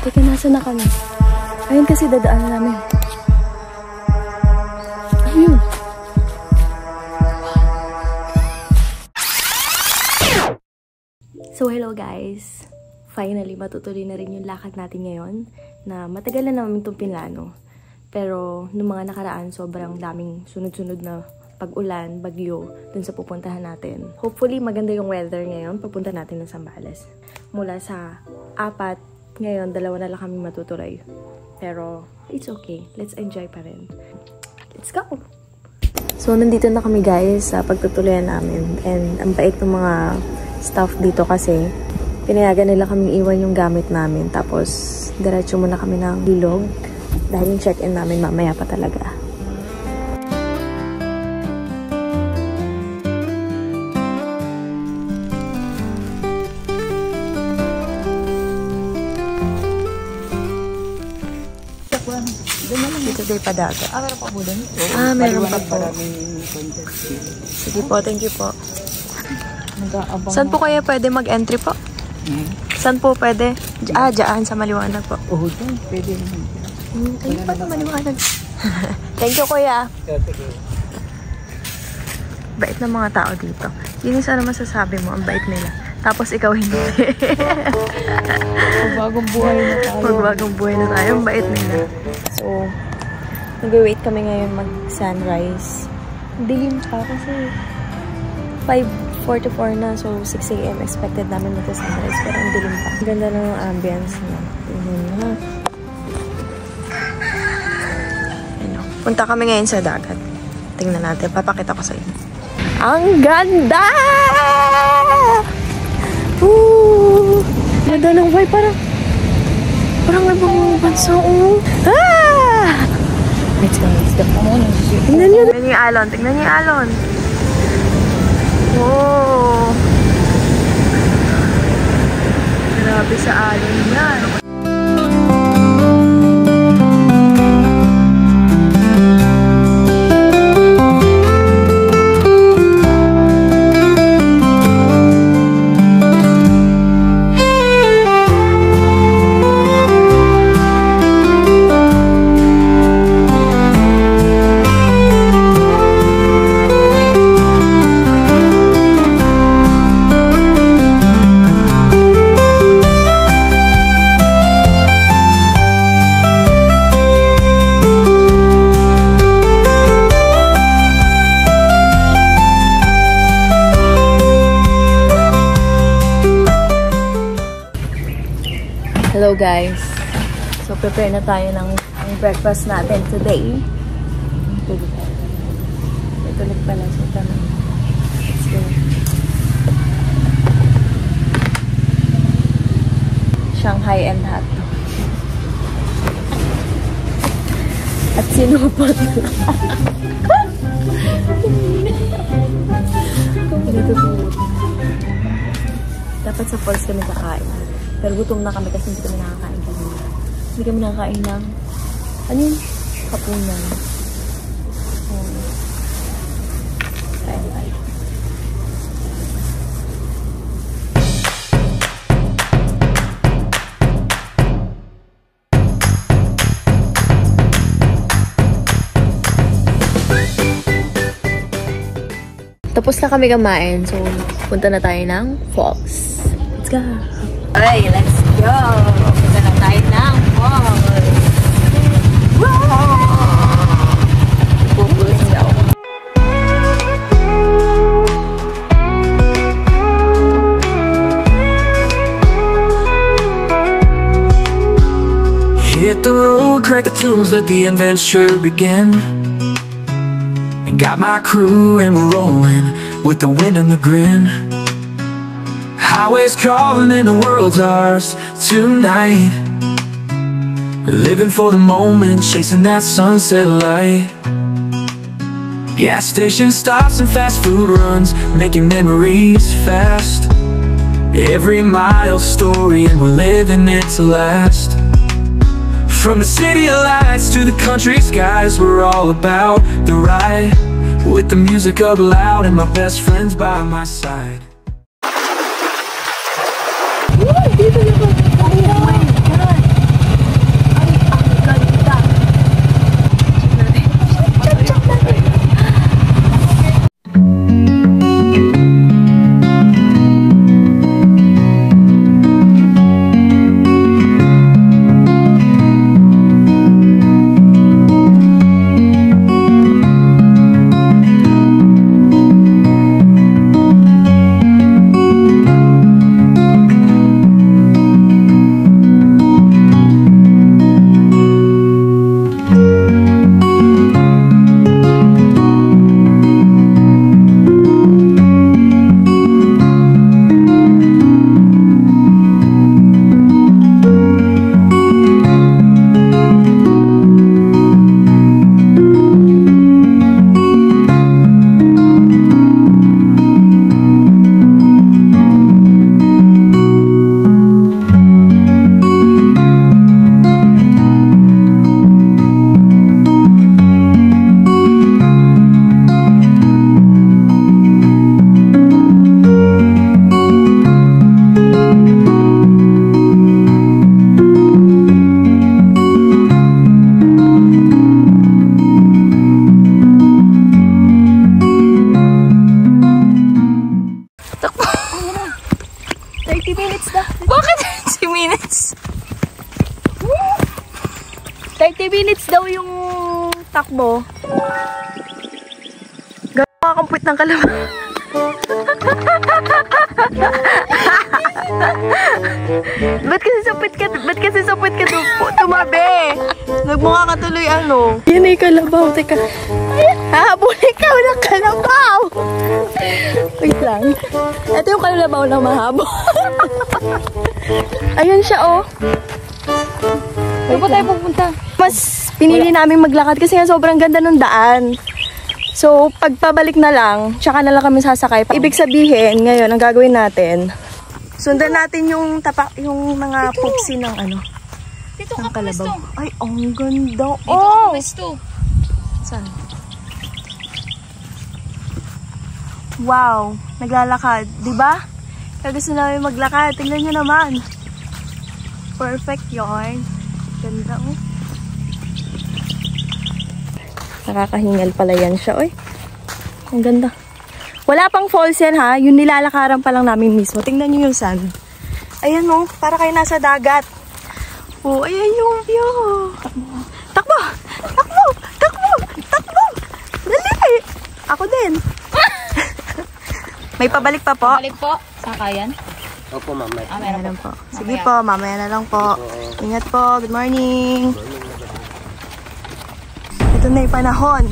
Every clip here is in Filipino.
Teka, nasa na kami? Ayun kasi dadaanan namin. Ayun. So, hello guys. Finally, matutuloy na rin yung lakad natin ngayon na matagal na namin itong pinlano. Pero, nung mga nakaraan, sobrang daming sunod-sunod na pag-ulan, bagyo, dun sa pupuntahan natin. Hopefully, maganda yung weather ngayon. Papunta natin ng Zambales. Mula sa 4, ngayon, 2 na lang kami matutuloy. Pero, it's okay. Let's enjoy pa rin. Let's go! So, nandito na kami guys sa pagtutuloyan namin. And, ang bait ng mga staff dito kasi pinayagan nila kaming iwan yung gamit namin. Tapos, diretso muna kami ng ilog. Dahil yung check-in namin mamaya pa talaga. Dito tayo padagat. Meron pa po doon? Meron pa po. Sige po, thank you po. Saan po kaya pwede mag-entry po? Saan po pwede? Diyan sa maliwanag po. Oo, pwede naman. Ayun pa na maliwanag. Thank you, kuya. Bait ng mga tao dito. Yun yung sana masasabi mo, ang bait nila. Tapos ikaw hindi. Magbagong buhay na tayo. Magbagong buhay na tayo, ang bait nila. So, nag-wait kami ngayon mag-sunrise. Dilim pa kasi 5:44 na, so 6 AM expected namin mag-sunrise, pero ang dilim pa. Ang ganda ng ambience na. Punta kami ngayon sa dagat. Tingnan natin, papakita ko sa inyo. Ang ganda! Ganda ng vibe, parang nabang bansa. Let's go, let's go. Tingnan niyo yung alon, tingnan niyo yung alon. Wow! Grabe sa alon yan. Hello guys. So prepare na tayo ng breakfast natin today. Tulog pala siya tanong. Let's go. Shanghai and hotdog. At sinupot. Dito tulog. Dapat sa falls kami kakain. Pero gutom na kami kasi hindi kami nakakain kanina. Hindi kami nakakain ng ano yun? Hapunan. Kain tayo. Tapos na kami kumain. So, punta na tayo ng falls. Let's go! Alright, let's go! Punta na tayo ng falls! Pupulis daw. Hit the road, crack the tunes, let the adventure begin. And got my crew and we're rolling with the wind and the grin. Highways calling and the world's ours tonight. Living for the moment, chasing that sunset light. Gas station stops and fast food runs, making memories fast. Every mile story and we're living it to last. From the city of lights to the country skies, we're all about the ride. With the music up loud and my best friends by my side. Dito na po. Oh my God. 30 minutes daw yung takbo. Gano'n makakampuit ng kalabaw. Ba't kasi sapit ka tumabi? Nagmukha ka tuloy ano. Yan ay kalabaw. Teka. Hahabulin ka ng kalabaw. Wait lang. Ito yung kalabaw na mahabo. Ayun siya oh. Saan ba tayo pupunta? Mas pinili namin maglakad kasi nga sobrang ganda ng daan. So, pagpabalik na lang, tsaka na lang kami sasakay. Ibig sabihin, ngayon, ang gagawin natin, sundan natin yung mga pupsi ng ano, Dito ng ka kalabaw. pwesto. Ay, ang ganda. Dito ka Oh! pwesto. Saan? Wow, naglalakad. Diba? Kaya gusto namin maglakad. Tingnan nyo naman. Perfect yun. Ganda oh. Nakakahingal pala yan siya, oy. Ang ganda. Wala pang falls yan, ha? Yung nilalakaran pa lang namin mismo. Tingnan nyo yung sand. Ayan, oh. Para kayo nasa dagat. Oh, ayan yung view. Takbo! Takbo! Takbo! Takbo! Dali! Ako din. May pabalik pa po. Balik po. Sakayan. Opo, ma'am. Meron po. Sige po, mamaya na lang po. Ingat po. Good morning. Ito na yung panahon.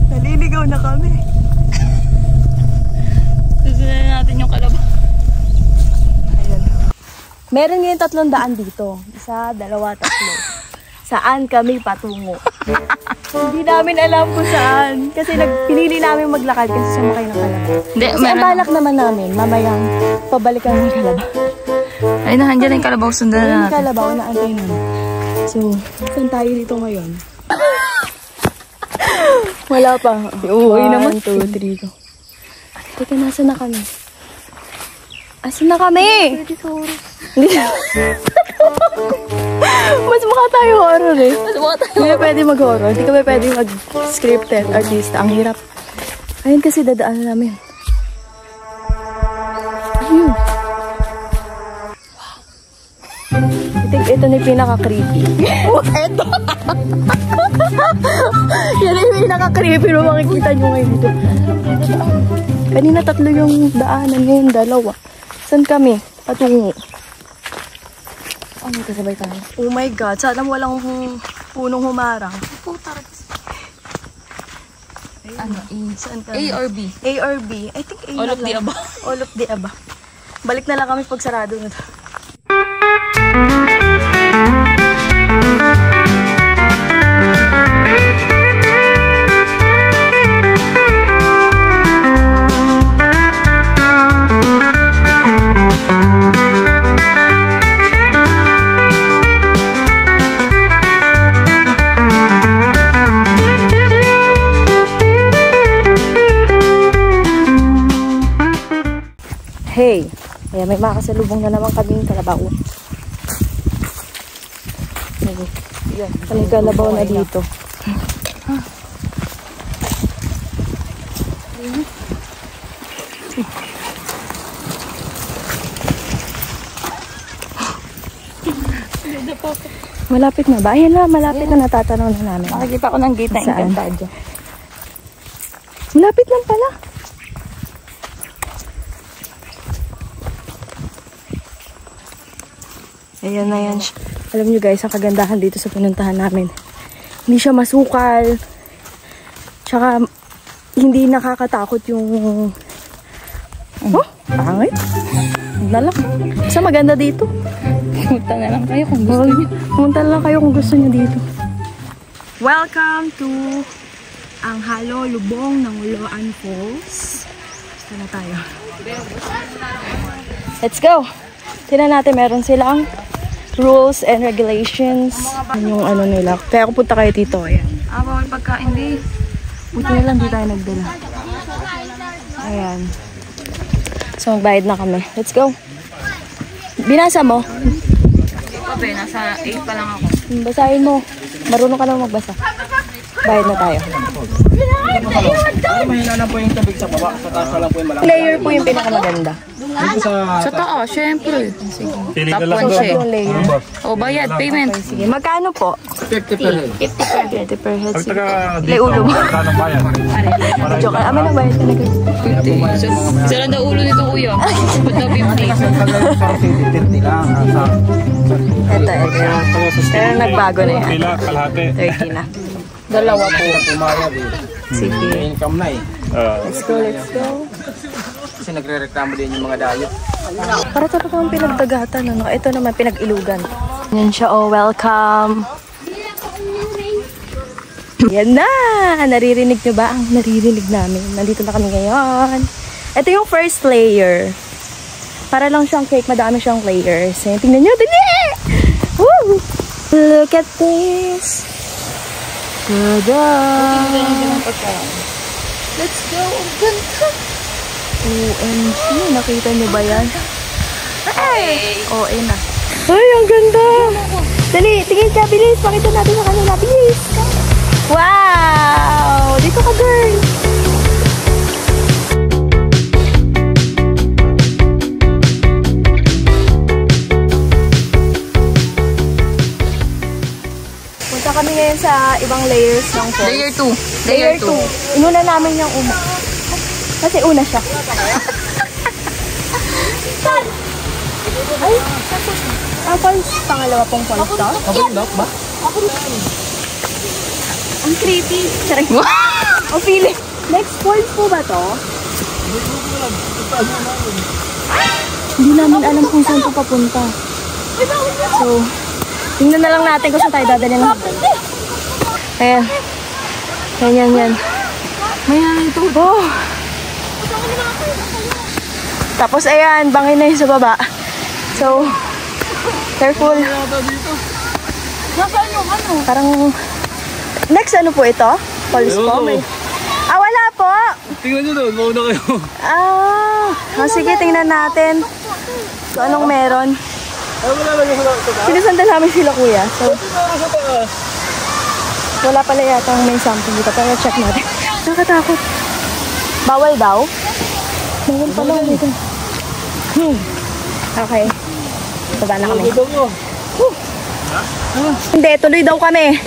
Naliligaw na kami. Susunod natin yung kalabaw. Ayan. Meron ngayon 300 dito. 1, 2, 3. Saan kami patungo? Hindi namin alam kung saan. Kasi pinili namin maglakad kasi sumakay ng kalabaw. Hindi, Kasi ang balak naman namin, mamayang pabalikan ng kalabaw. Ay, nandiyan yung kalabaw. Sundan na Yung natin. kalabaw na antay namin. So, saan tayo dito ngayon? Wala pa. Uuwi naman. 1, 2, 3, go. Teka, nasa na kami? Asan na kami? Mas mukha tayo horror eh. Mas mukha tayo. Hindi kami pwede mag-horror. Hindi kami pwede mag-scripted artista. Ang hirap. Ayun kasi dadaan namin. Ayun. I think ito na yung pinaka-creepy. Ito! Yan yung pinaka-creepy na makikita nyo ngayon dito. Kanina 3 yung daanan, ngayon 2. Saan kami? Patungo. Ano, kasabay tayo? Oh my God, sana walang punong humarang. Puta. Ano? Saan A kami? or B? A or B? I think A All na of the lang. above. All of the above. Balik na lang kami pag sarado na to. Hey! Kaya may makasalubong na naman kaming kalabaw. Yan, may kalabaw na dito. Malapit na ba? Ayan na, malapit na, natatanaw na namin. Nakikita ko ng gate na Saan? Encantadia. Malapit lang pala. Ayan na yan. Alam nyo guys, ang kagandahan dito sa pinuntahan namin. Hindi siya masukal. Tsaka, hindi nakakatakot yung... Oh, pangit. Nalak. Basta maganda dito. Pumunta na lang kayo kung gusto niyo. Pumunta lang kayo kung gusto nyo dito. Welcome to ang halo lubong ng Uloan Falls. Gusto na tayo. Let's go! Tignan natin, meron silang rules and regulations. Yung ano nila. Kaya kung punta kayo dito, ayan. Bawal pagkain di. Buti na lang di tayo nagdala. Ayan. So, magbayad na kami. Let's go. Binasa mo? Pabe, nasa 8 pa lang ako. Basahin mo. Marunong ka na magbasa. Bayad na tayo. Mahina lang po yung tubig sa baba, sa taas lang po yung malaki. Player po yung pinakamaganda. Sa taas, syempre. Pili Top ka lang 1 siya. Yung layer. O, bayad, payment. Sige, magkano po? 50 per head. 50 per head. Pag Sige. taga Ilay dito, ulo mo. magkano bayan? Joke lang. Amin ang bayad talaga. 50. Isa lang daw ulo nito, kuya. Ba't daw 50? Ito. Pero nagbago na yan. Pila, kalahati. 30 na. Dalawa po. Sige. Income na eh. Let's go. Kasi nagre-reklamo din yung mga dayo. Para talagang pinagdagatan. Ano? Ito naman, pinag-ilugan. Yan siya, oh, welcome. Yan na! Naririnig nyo ba ang naririnig namin? Nandito na kami ngayon. Ito yung first layer. Para lang siyang cake, madami siyang layers. Ayan, tingnan nyo, dali! Woo! Look at this! Tada! Let's go! Ang ganda! OMG! Nakita nyo ba yan? Ay! Oo, na. Ay, ang ganda! Dali, tingin ka, bilis! Pakita natin sa kanila, bilis! Wow! Dito ka, girl! Punta kami ngayon sa ibang layers ng falls. Layer 2. Layer 2. Inuna namin yung una. Kasi una siya. Ay, falls. Pangalawa pong falls to. Ba? Ang creepy. Charay. Ang feeling. Next falls po ba to? Hindi namin alam kung saan to papunta. So, tingnan na lang natin kung saan tayo dadalhin ng habang. Ayan. Yan. May ito. Oh. Tapos ayan, bangin na yung sa baba. So, careful. Nasaan yung ano? Parang, next ano po ito? Falls po? May... wala po! Tingnan nyo doon, mauna kayo. Sige, tingnan natin kung anong meron. Sinusundan namin sila, kuya. So, wala pala yata may something dito. Pero check natin. Nakatakot. Bawal daw? Bawal pala dito. Okay. Baba na kami. Hindi, tuloy daw kami.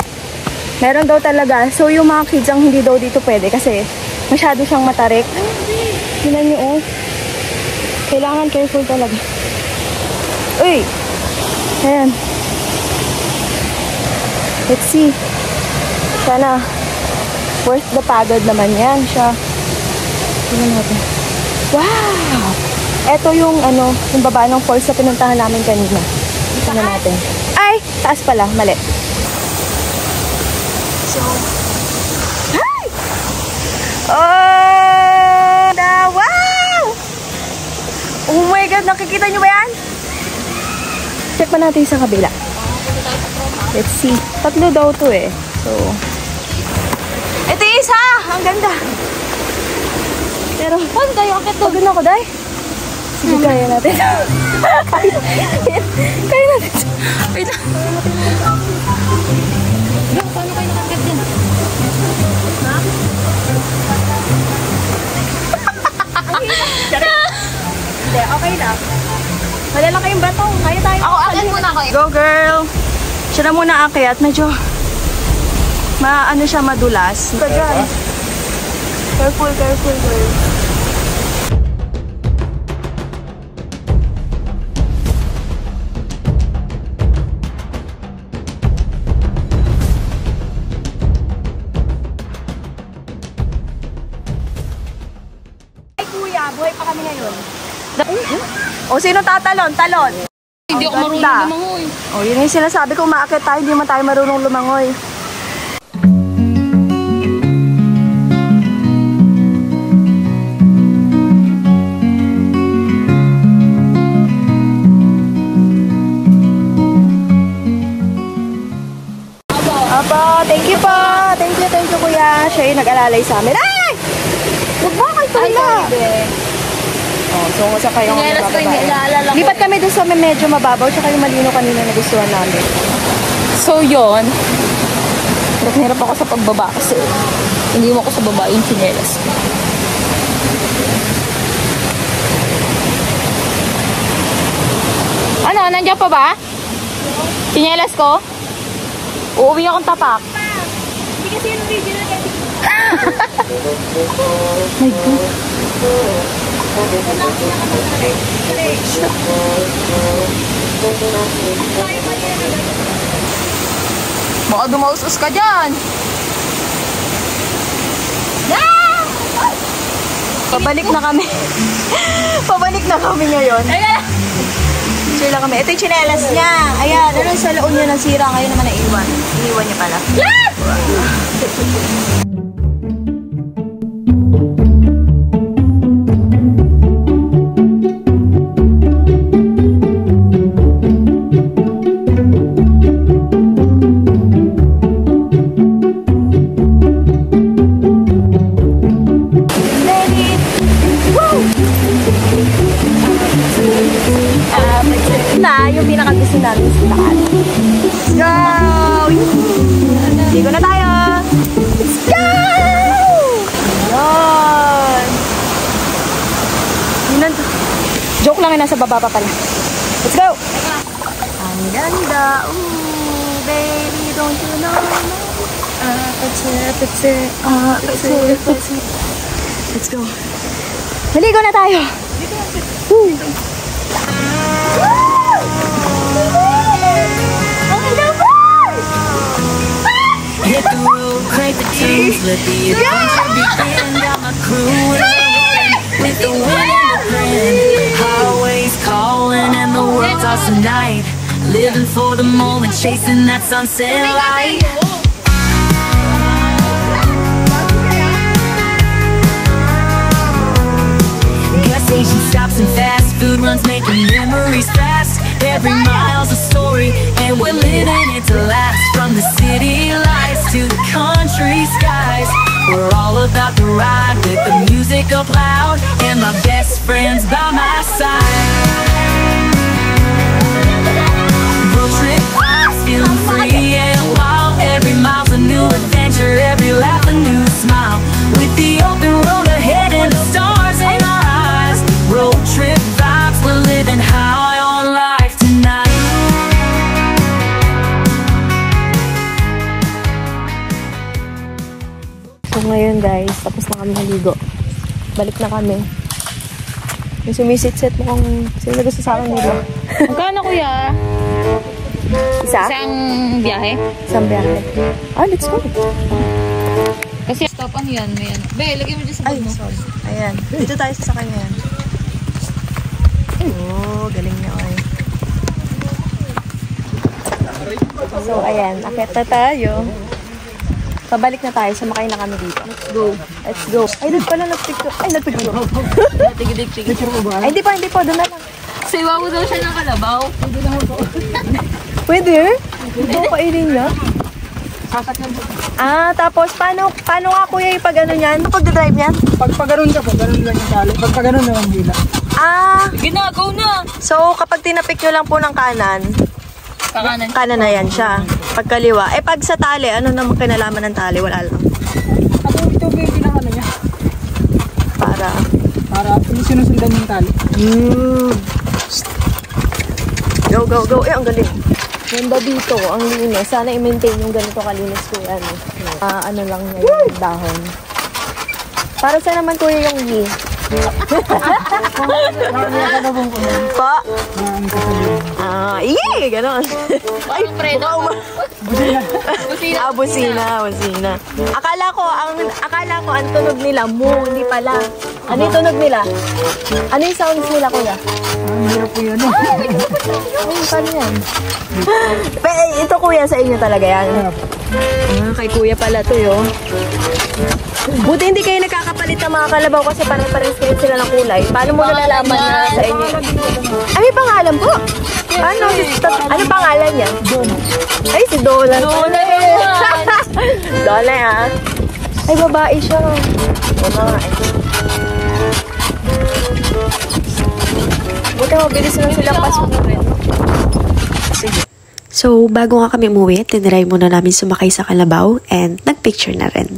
Meron daw talaga. So, yung mga kids ang hindi daw dito pwede kasi masyado siyang matarik. Tingnan niyo, oh. Kailangan careful talaga. Uy! Ayan. Let's see. Sana worth the pagod naman yan siya. Tingnan natin. Wow! Ito yung yung baba ng falls na pinuntahan namin kanina. Tingnan natin. Ay! Taas pala. Mali. So, hi! Oh! Wow! Oh my God! Nakikita nyo ba yan? Check pa natin sa kabila. Let's see. 3 daw to eh. So, ito yung isa! Ang ganda! Pero, Saan tayo? Akit to. pagod na ako, day. Sige, kaya natin. Kaya natin. Wait lang. Paano kayo nakakit din? Hindi, okay na. Wala lang kayong bato. Kaya tayo. Ako, akit muna ako. Go, girl! Siya na muna akyat. Medyo, siya, madulas. Ika dyan. Careful, girl. Ay, kuya, buhay pa kami ngayon. O, sino tatalon? Talon. Hindi ako marunong ganda. lumangoy. O, yun yung sinasabi ko, umaakit tayo, hindi man tayo marunong lumangoy. Apo, thank you po. Thank you, kuya. Siya yung nag-alalay sa amin. Ay! Huwag ba kayo pala? Oh, so sa kayo ng Sinelas ko, hindi naalala ko. Lipat kami doon sa medyo mababaw, tsaka yung malino kanina na gustuhan namin. So, yun. Hirap ako sa pagbaba kasi hindi mo ako sa baba yung sinelas ko. Ano, nandiyan pa ba? Sinyelas ko? Uuwi akong tapak. Hindi kasi yung original kasi. My God. Baka dumaustos ka dyan. Pabalik na kami. Pabalik na kami ngayon. Chill lang kami. Ito yung tsinelas niya. Ayan, ano sa laon niya nasira. Ngayon naman naiwan. Iniwan niya pala. Na yung pinaka-gusto namin sa lahat. Let's go! Ligo na tayo! Let's go! Ayan! Joke lang yun, nasa baba pa pala. Let's go! Ang ganda! Ooh, baby, don't you know? Let's go! Maligo na tayo! Woo! Hit the road, crank the tunes, let the adventure begin. Got my crew with the wind and the grin. Highways calling and the world's awesome night. Living for the moment, chasing that sunset light. Gas station stops and fast food runs, making memories fast. Every mile's a story, and we're living it to last. From the city lights to the country skies, we're all about the ride with the music up loud and my best friends by my side. Road trip vibes, feeling free and wild. Every mile's a new adventure, every laugh a new smile. With the open road ahead and the stars in our eyes. Road trip vibes, we're living high on life tonight. So ngayon guys, tapos na kami naligo. Balik na kami. Yung sumisit-sit mo kung sino na gusto sa akin nila. Magkano kuya? Isa? Isang biyahe? Isang biyahe. Ah, let's go. Kasi stop ano yan, may ano. Be, lagay mo dyan sa Ay, bag mo. sorry. Ayan. Dito tayo sa kanya yan. Oh, galing niya oy. So, ayan. Akit na tayo. Pabalik na tayo. Sumakay na kami dito. Let's go. Let's go. Ay, doon pala nagpicture. Ay, nagpicture. Tigil-tig. Ay, hindi pa. Doon na lang. Siwa mo daw siya ng kalabaw. Pwede? Ito kainin niya. Ah, tapos paano nga kuya yung pag ano niyan? Pag-drive niyan? Pag ganun ka po, ganun lang yung tali. Pag ganun na lang hila. Ah, Ginagaw na. so kapag tinapik nyo lang po ng kanan, Kakanan. kanan na yan siya. Pag kaliwa. Eh pag sa tali, ano naman kinalaman ng tali? Wala lang. Ako ito ba yung pinakano niya? Para sinusundan yung tali. Go. Eh, ang galing. Ganda dito, ang linis. Sana i-maintain yung ganito kalinis kuya. Ano lang niya yung dahon. Para sa naman kuya yung yi. Pa? Ganon. Ay, predo. Busina. Akala ko ang tunog nila mo, hindi pala. Ano yung tunog nila? Ano yung sounds nila kuya? Hirap po yun. Paano yan? Ito kuya sa inyo talaga yan. Kay kuya pala to yun. Buti hindi kayo nagkakapalit ng mga kalabaw kasi parang-parang sila ng kulay. Paano mo nalalaman na sa inyo? Ay, may pangalan po. Ano pangalan niya? Ay, si Dola. Dola ah. Ay, babae siya. O nga eh. Buti mabilis lang silang pasukin. Sige. So, bago nga kami umuwi, tinry muna namin sumakay sa kalabaw and nagpicture na rin.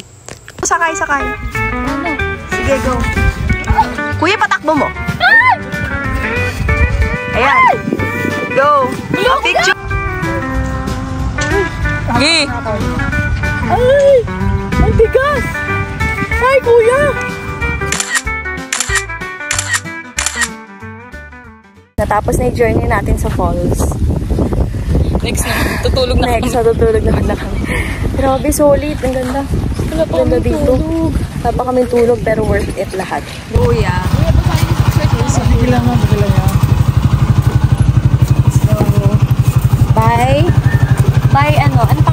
Sakay. Sige, go. Kuya, patakbo mo. Ayan. Go! Picture! Gi! Ay! Ang bigas! Ay, kuya! Natapos na yung journey natin sa falls. Next na, tutulog na Next, natutulog naman na kami. Grabe, solid. Ang ganda. Wala pa Ganda kami dito. tulog. Wala pa kaming tulog, pero worth it lahat. Kuya. Bye! Bye, ano? Ano pa